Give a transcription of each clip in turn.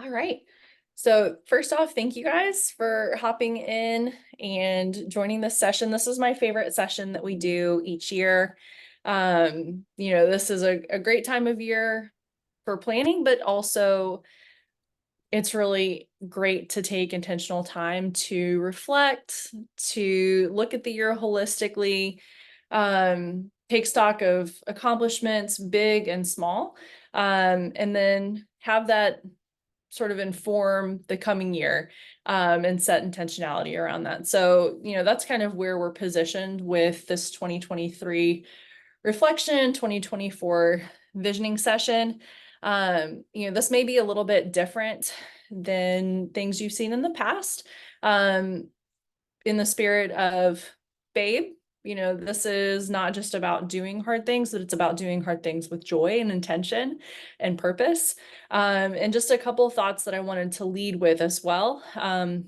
All right. So first off, thank you guys for hopping in and joining this session. This is my favorite session that we do each year. This is a great time of year for planning, but also it's really great to take intentional time to reflect, to look at the year holistically, take stock of accomplishments, big and small, and then have that sort of inform the coming year, and set intentionality around that. So, that's kind of where we're positioned with this 2023 reflection, 2024 visioning session. This may be a little bit different than things you've seen in the past. Um, in the spirit of babe, this is not just about doing hard things, but it's about doing hard things with joy and intention and purpose. And just a couple of thoughts that I wanted to lead with as well. Thought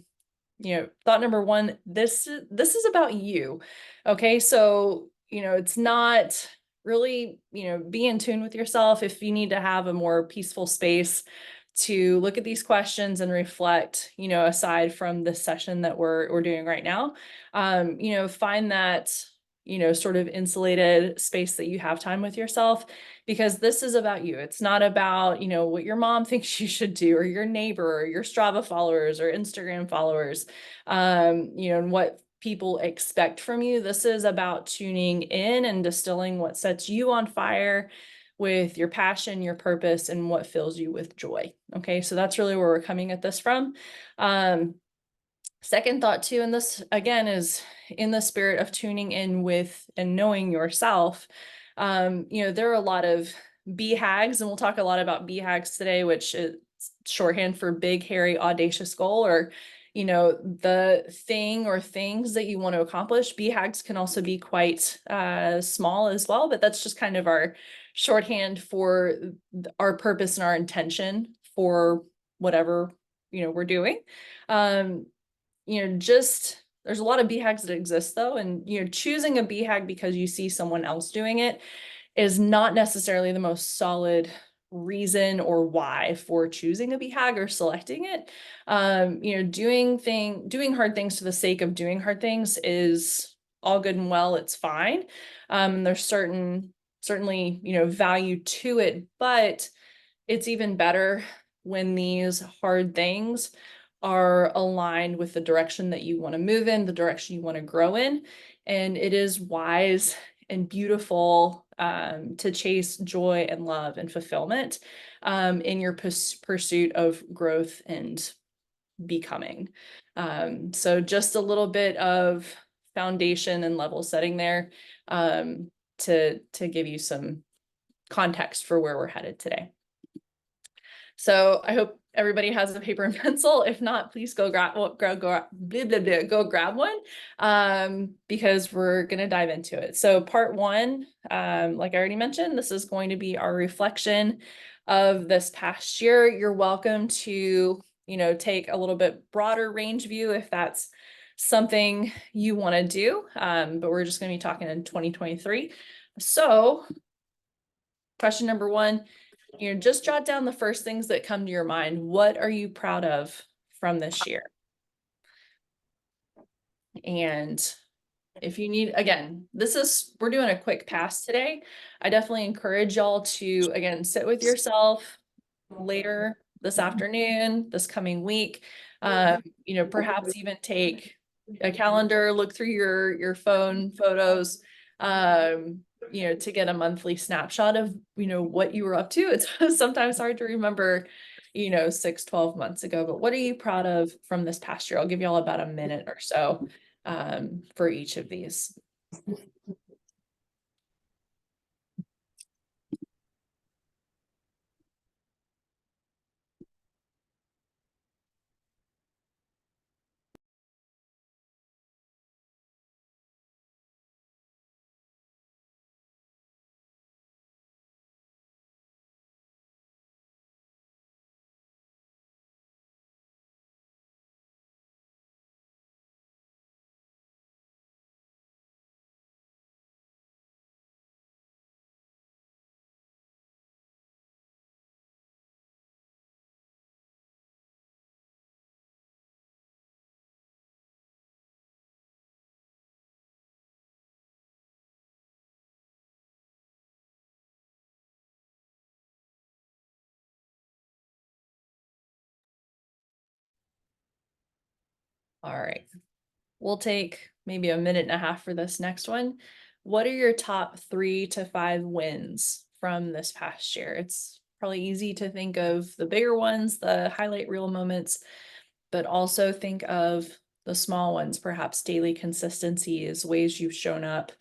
number one, this is about you. Okay, so it's not really, be in tune with yourself. If you need to have a more peaceful space to look at these questions and reflect, aside from the session that we're doing right now, find that, sort of insulated space that you have time with yourself, because this is about you. It's not about, what your mom thinks you should do, or your neighbor, or your Strava followers, or Instagram followers, and what people expect from you. This is about tuning in and distilling what sets you on fire with your passion, your purpose, and what fills you with joy. Okay, so that's really where we're coming at this from. Second thought too, and this again is in the spirit of tuning in with and knowing yourself. There are a lot of BHAGs, and we'll talk a lot about BHAGs today, which is shorthand for big, hairy, audacious goal, or the thing or things that you want to accomplish. BHAGs can also be quite small as well, but that's just kind of our shorthand for our purpose and our intention for whatever we're doing. Just there's a lot of BHAGs that exist though, and choosing a BHAG because you see someone else doing it is not necessarily the most solid reason or why for choosing a BHAG or selecting it. Doing hard things for the sake of doing hard things is all good and well. It's fine. There's certainly, value to it, but it's even better when these hard things are aligned with the direction that you want to move in, the direction you want to grow in. And it is wise and beautiful to chase joy and love and fulfillment in your pursuit of growth and becoming. So just a little bit of foundation and level setting there, to give you some context for where we're headed today. So I hope everybody has a paper and pencil. If not, please go grab one, because we're going to dive into it. So part one, like I already mentioned, this is going to be our reflection of this past year. You're welcome to, take a little bit broader range view if that's something you want to do. But we're just going to be talking in 2023. So question number one, just jot down the first things that come to your mind. What are you proud of from this year? And if you need, again, we're doing a quick pass today. I definitely encourage y'all to, again, sit with yourself later this afternoon, this coming week. Perhaps even take a calendar, look through your phone photos, to get a monthly snapshot of, what you were up to. It's sometimes hard to remember, 6-12 months ago, but what are you proud of from this past year? I'll give y'all about a minute or so for each of these. All right. We'll take maybe a minute and a half for this next one. What are your top 3 to 5 wins from this past year? It's probably easy to think of the bigger ones, the highlight reel moments, but also think of the small ones, perhaps daily consistencies, ways you've shown up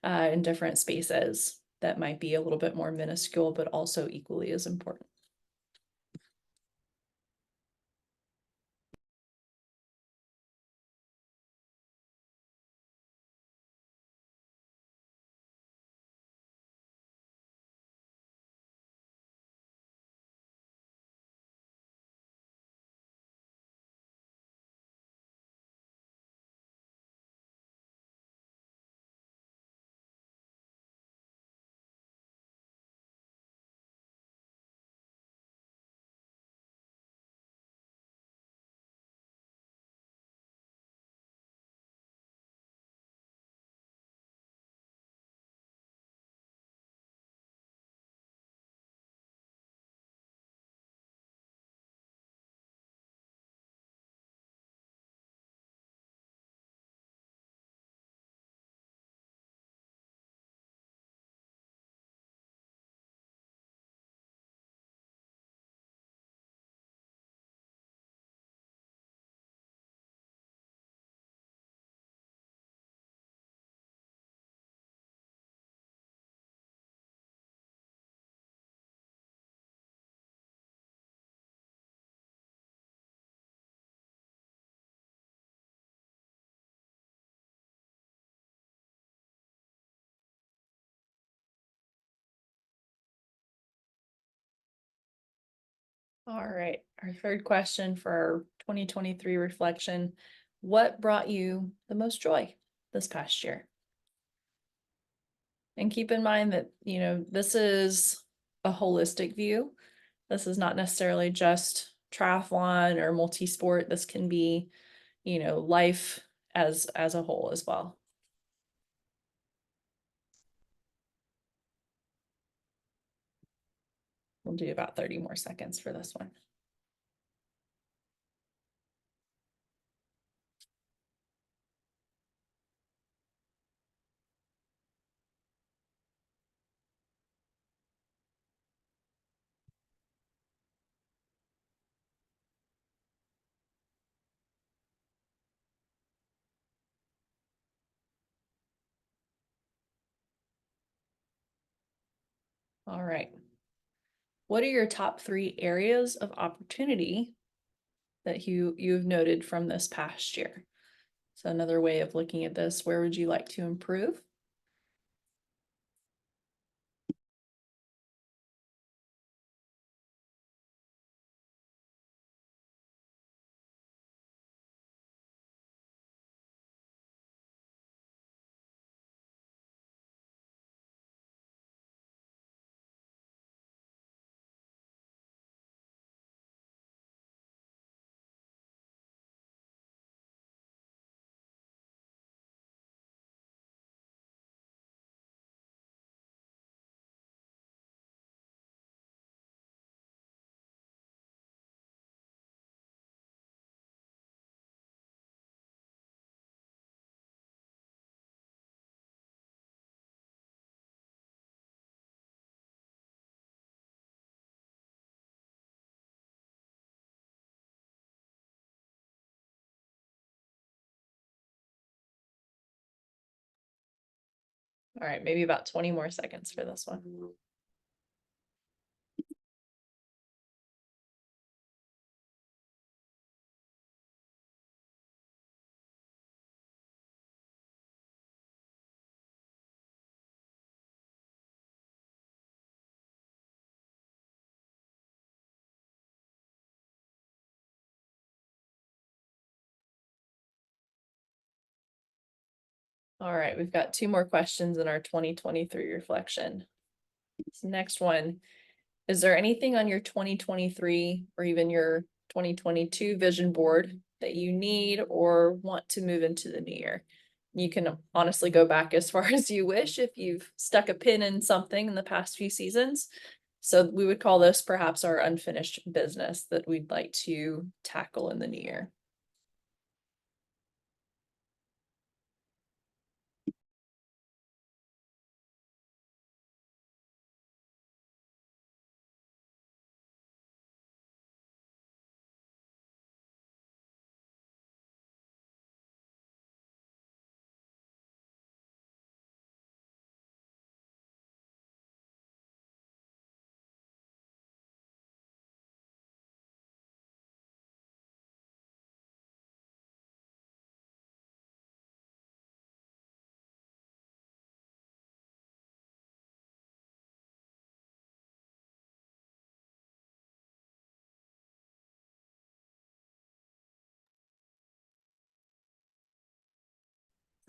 in different spaces that might be a little bit more minuscule, but also equally as important. All right, our third question for our 2023 reflection. What brought you the most joy this past year? And keep in mind that, this is a holistic view. This is not necessarily just triathlon or multi-sport. This can be, life as a whole as well. We'll do about 30 more seconds for this one. All right. What are your top 3 areas of opportunity that you've noted from this past year? So another way of looking at this, where would you like to improve? All right, maybe about 20 more seconds for this one. All right, we've got 2 more questions in our 2023 reflection. This next one, is there anything on your 2023 or even your 2022 vision board that you need or want to move into the new year? You can honestly go back as far as you wish if you've stuck a pin in something in the past few seasons. So we would call this perhaps our unfinished business that we'd like to tackle in the new year.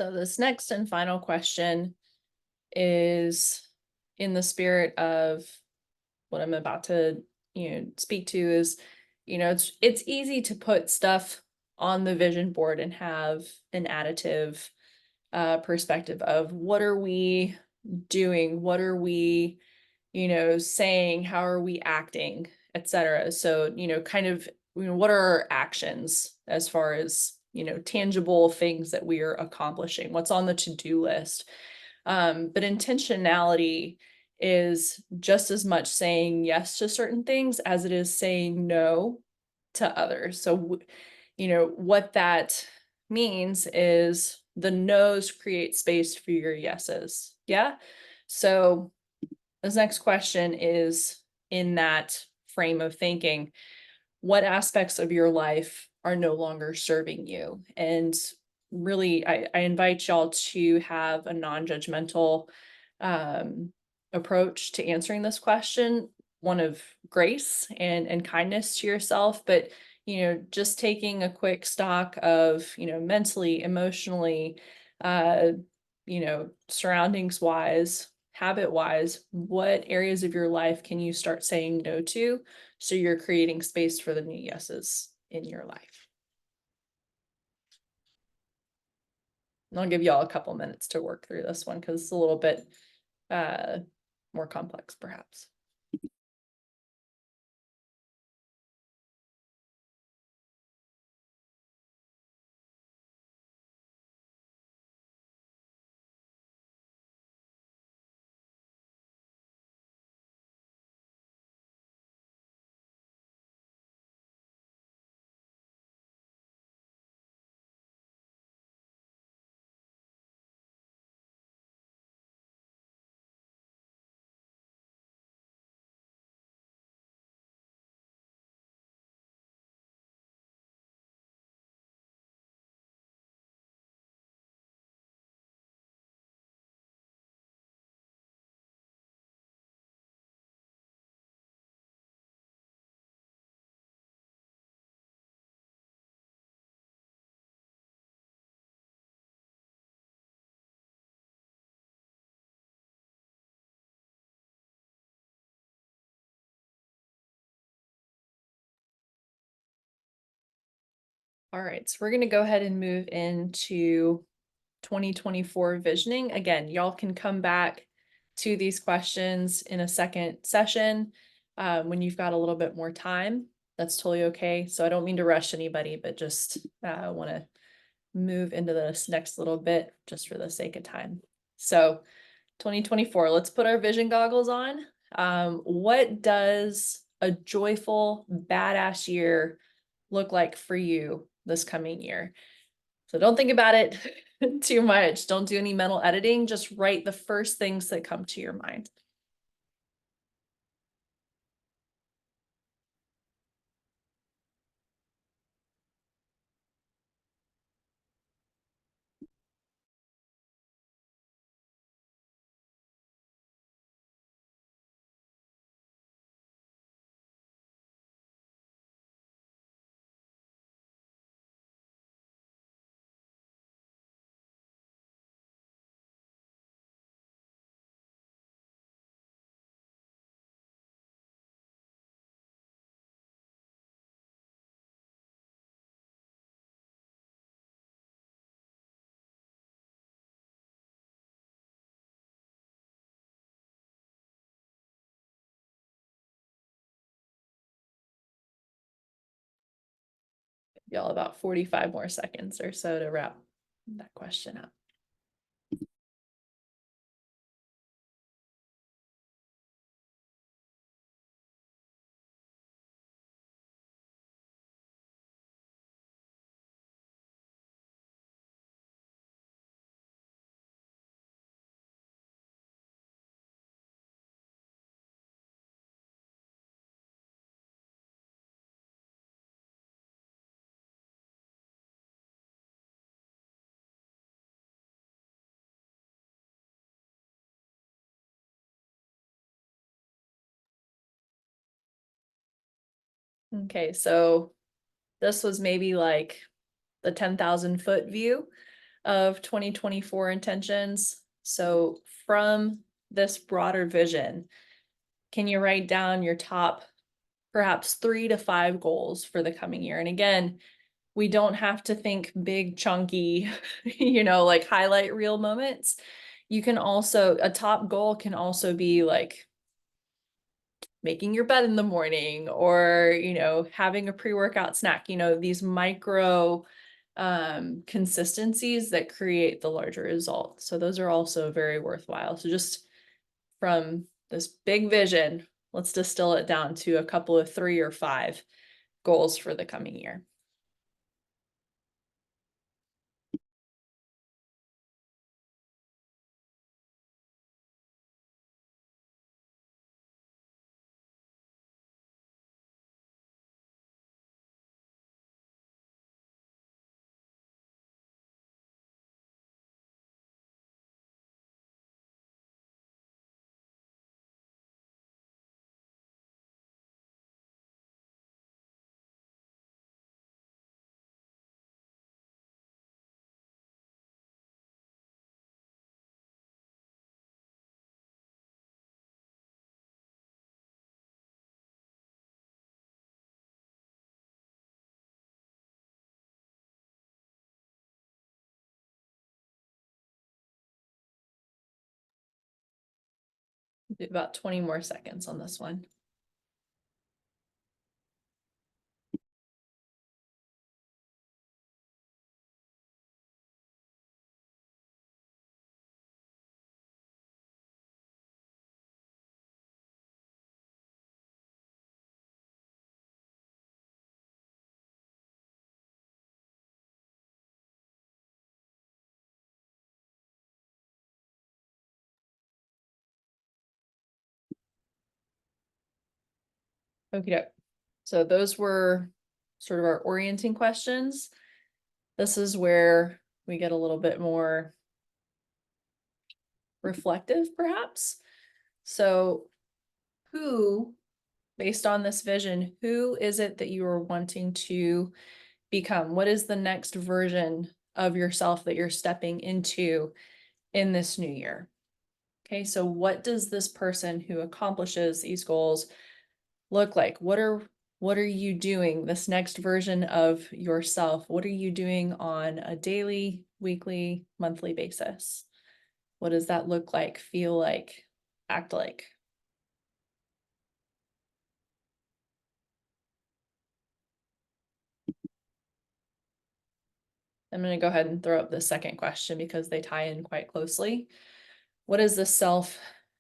So this next and final question is in the spirit of what I'm about to, speak to is, it's easy to put stuff on the vision board and have an additive perspective of what are we doing? What are we, saying? How are we acting, etc. So, kind of, what are our actions as far as, tangible things that we are accomplishing? What's on the to-do list? But intentionality is just as much saying yes to certain things as it is saying no to others. So, what that means is the no's create space for your yeses. Yeah. So, this next question is in that frame of thinking, what aspects of your life are no longer serving you? And really, I invite y'all to have a non-judgmental approach to answering this question, one of grace and kindness to yourself, but just taking a quick stock of, mentally, emotionally, uh, surroundings wise, habit wise, what areas of your life can you start saying no to? So you're creating space for the new yeses in your life. And I'll give y'all a couple minutes to work through this one because it's a little bit more complex, perhaps. All right, so we're going to go ahead and move into 2024 visioning. Again, y'all can come back to these questions in a second session when you've got a little bit more time. That's totally okay. So I don't mean to rush anybody, but just want to move into this next little bit just for the sake of time. So 2024, let's put our vision goggles on. What does a joyful, badass year look like for you this coming year? So don't think about it too much. Don't do any mental editing. Just write the first things that come to your mind. Y'all about 45 more seconds or so to wrap that question up. Okay, so this was maybe like the 10,000 foot view. of 2024 intentions. So from this broader vision, can you write down your top perhaps 3 to 5 goals for the coming year? And again, we don't have to think big, chunky, like highlight reel moments. You can also, a top goal can also be like making your bed in the morning or, having a pre-workout snack, these micro consistencies that create the larger result. So those are also very worthwhile. So just from this big vision, let's distill it down to a couple of 3 or 5 goals for the coming year. Do about 20 more seconds on this one. Okay, so those were sort of our orienting questions. This is where we get a little bit more reflective, perhaps. So who, based on this vision, who is it that you are wanting to become? What is the next version of yourself that you're stepping into in this new year? Okay, so what does this person who accomplishes these goals look like? What are you doing, this next version of yourself? What are you doing on a daily, weekly, monthly basis? What does that look like, feel like, act like? I'm going to go ahead and throw up the second question because they tie in quite closely. What does the self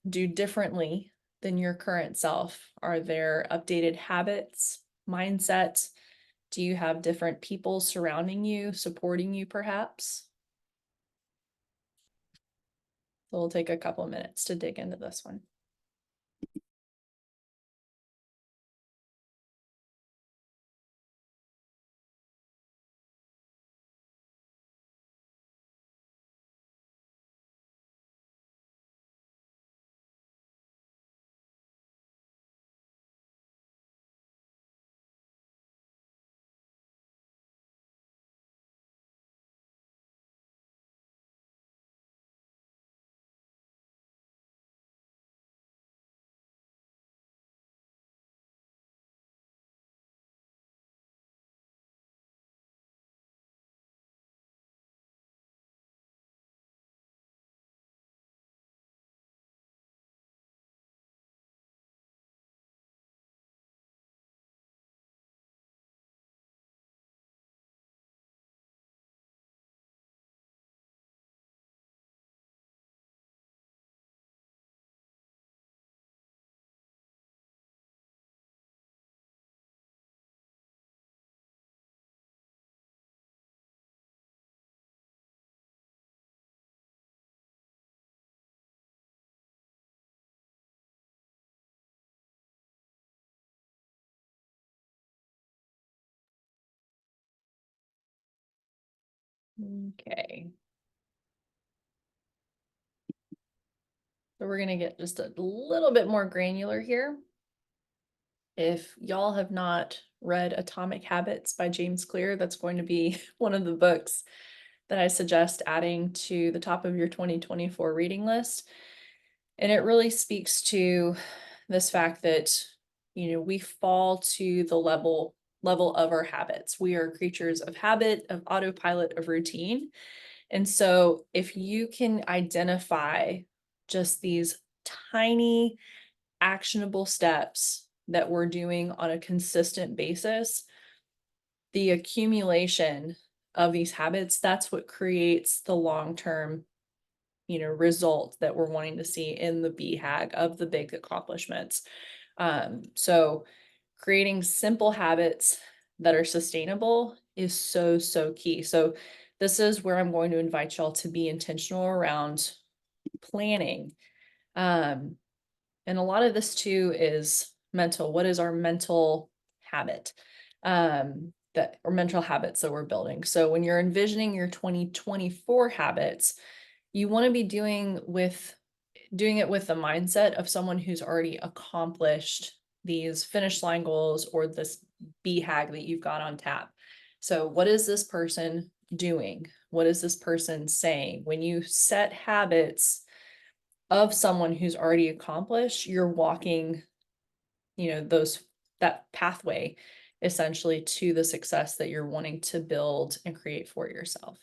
do differently than your current self? Are there updated habits, mindset? Do you have different people surrounding you, supporting you perhaps? So we'll take a couple of minutes to dig into this one. Okay. So we're going to get just a little bit more granular here. If y'all have not read Atomic Habits by James Clear, that's going to be one of the books that I suggest adding to the top of your 2024 reading list. And it really speaks to this fact that, we fall to the level of our habits. We are creatures of habit, of autopilot, of routine. And so if you can identify just these tiny actionable steps that we're doing on a consistent basis, the accumulation of these habits, that's what creates the long-term, result that we're wanting to see in the BHAG of the big accomplishments. So creating simple habits that are sustainable is so, so key. So this is where I'm going to invite y'all to be intentional around planning. And a lot of this too is mental. What is our mental habit? That or mental habits that we're building. So when you're envisioning your 2024 habits, you want to be doing it with the mindset of someone who's already accomplished these finish line goals or this BHAG that you've got on tap. So what is this person doing? What is this person saying? When you set habits of someone who's already accomplished, you're walking, that pathway essentially to the success that you're wanting to build and create for yourself.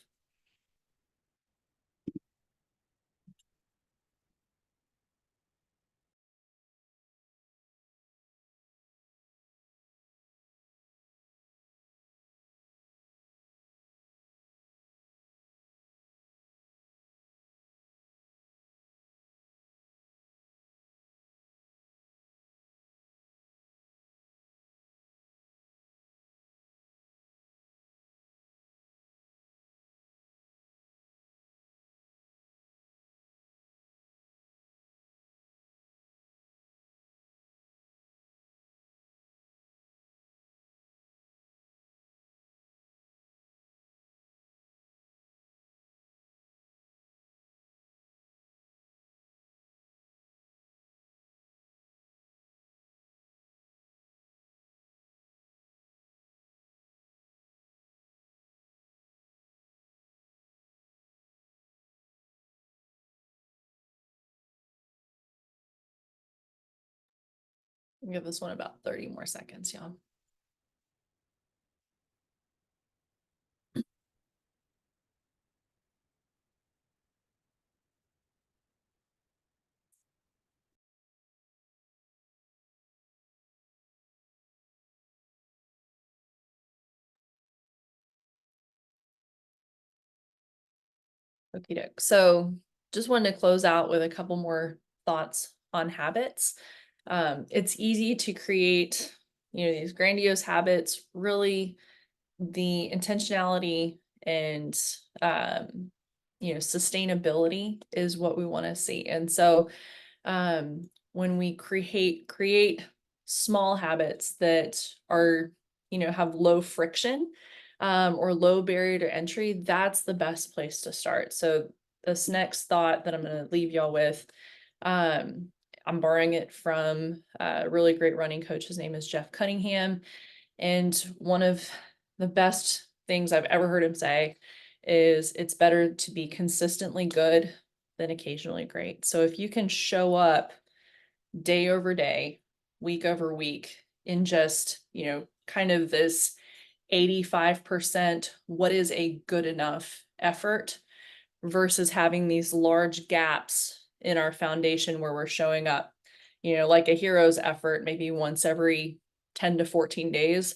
Give this one about 30 more seconds, y'all. Okie doke. So just wanted to close out with a couple more thoughts on habits. It's easy to create, these grandiose habits. Really, the intentionality and sustainability is what we want to see. And so when we create small habits that are, have low friction or low barrier to entry, that's the best place to start. So this next thought that I'm going to leave y'all with, I'm borrowing it from a really great running coach. His name is Jeff Cunningham. And one of the best things I've ever heard him say is it's better to be consistently good than occasionally great. So if you can show up day over day, week over week in just, kind of this 85% what is a good enough effort versus having these large gaps in our foundation where we're showing up, like a hero's effort, maybe once every 10 to 14 days,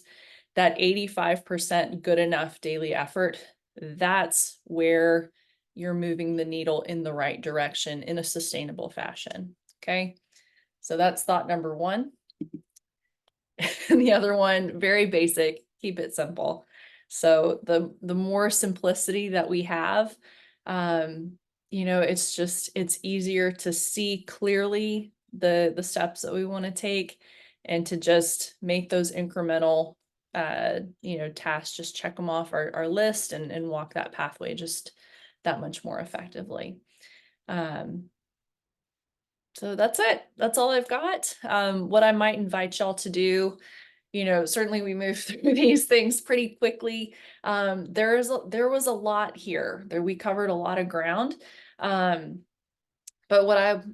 that 85% good enough daily effort, that's where you're moving the needle in the right direction in a sustainable fashion. Okay. So that's thought number one. And the other one, very basic, keep it simple. So the more simplicity that we have, it's easier to see clearly the steps that we want to take and to just make those incremental tasks, just check them off our list and walk that pathway just that much more effectively. So that's it. That's all I've got. What I might invite y'all to do certainly we move through these things pretty quickly. There was a lot here there. We covered a lot of ground. But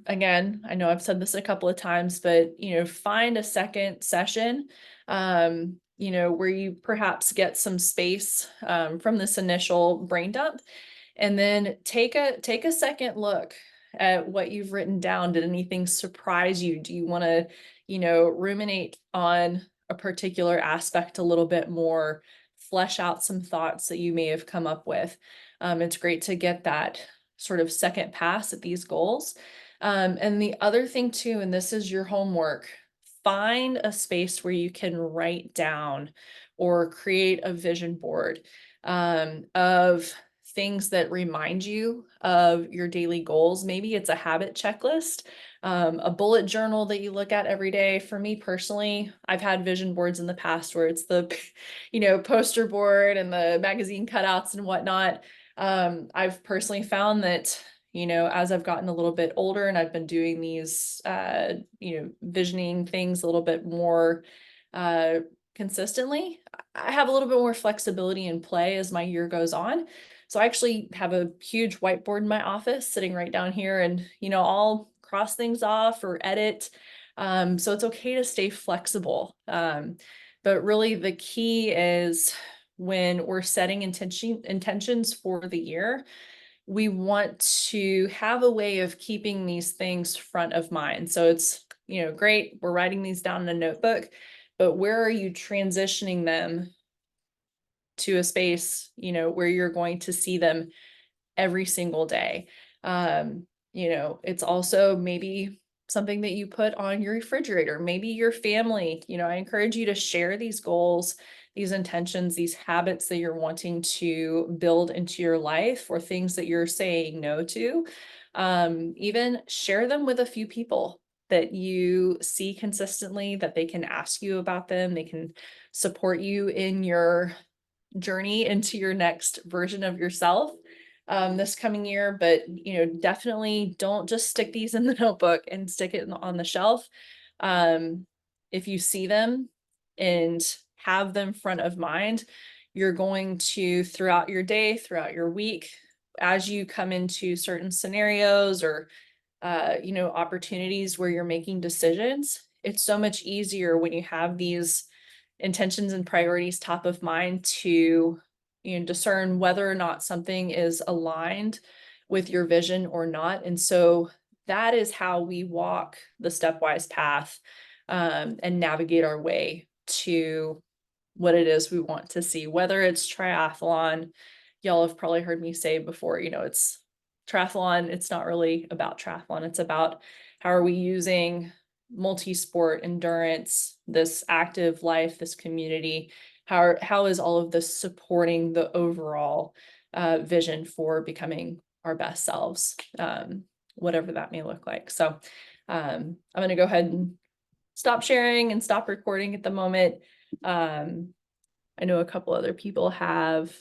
again, I know I've said this a couple of times, but, find a second session, where you perhaps get some space, from this initial brain dump, and then take a second look at what you've written down. Did anything surprise you? Do you want to, ruminate on a particular aspect a little bit more, flesh out some thoughts that you may have come up with? It's great to get that sort of second pass at these goals. And the other thing too, and this is your homework, find a space where you can write down or create a vision board, of things that remind you of your daily goals. Maybe it's a habit checklist, a bullet journal that you look at every day. For me personally, I've had vision boards in the past where it's the, poster board and the magazine cutouts and whatnot. I've personally found that, as I've gotten a little bit older and I've been doing these, visioning things a little bit more, consistently, I have a little bit more flexibility in play as my year goes on. So I actually have a huge whiteboard in my office sitting right down here, and, I'll cross things off or edit. So it's okay to stay flexible. But really the key is when we're setting intentions for the year, we want to have a way of keeping these things front of mind. So it's, great, we're writing these down in a notebook, but where are you transitioning them to a space, where you're going to see them every single day? It's also maybe something that you put on your refrigerator, maybe your family. I encourage you to share these goals, these intentions, these habits that you're wanting to build into your life, or things that you're saying no to. Even share them with a few people that you see consistently, that they can ask you about them. They can support you in your journey into your next version of yourself, this coming year. But definitely don't just stick these in the notebook and stick it on the shelf. If you see them and have them front of mind, you're going to, throughout your day, throughout your week, as you come into certain scenarios or opportunities where you're making decisions, it's so much easier when you have these intentions and priorities top of mind to, discern whether or not something is aligned with your vision or not. And so that is how we walk the stepwise path, and navigate our way to what it is we want to see, whether it's triathlon. Y'all have probably heard me say before, it's triathlon. It's not really about triathlon. It's about how are we using multi-sport endurance, this active life, this community, how is all of this supporting the overall vision for becoming our best selves, whatever that may look like. So I'm going to go ahead and stop sharing and stop recording at the moment. I know a couple other people have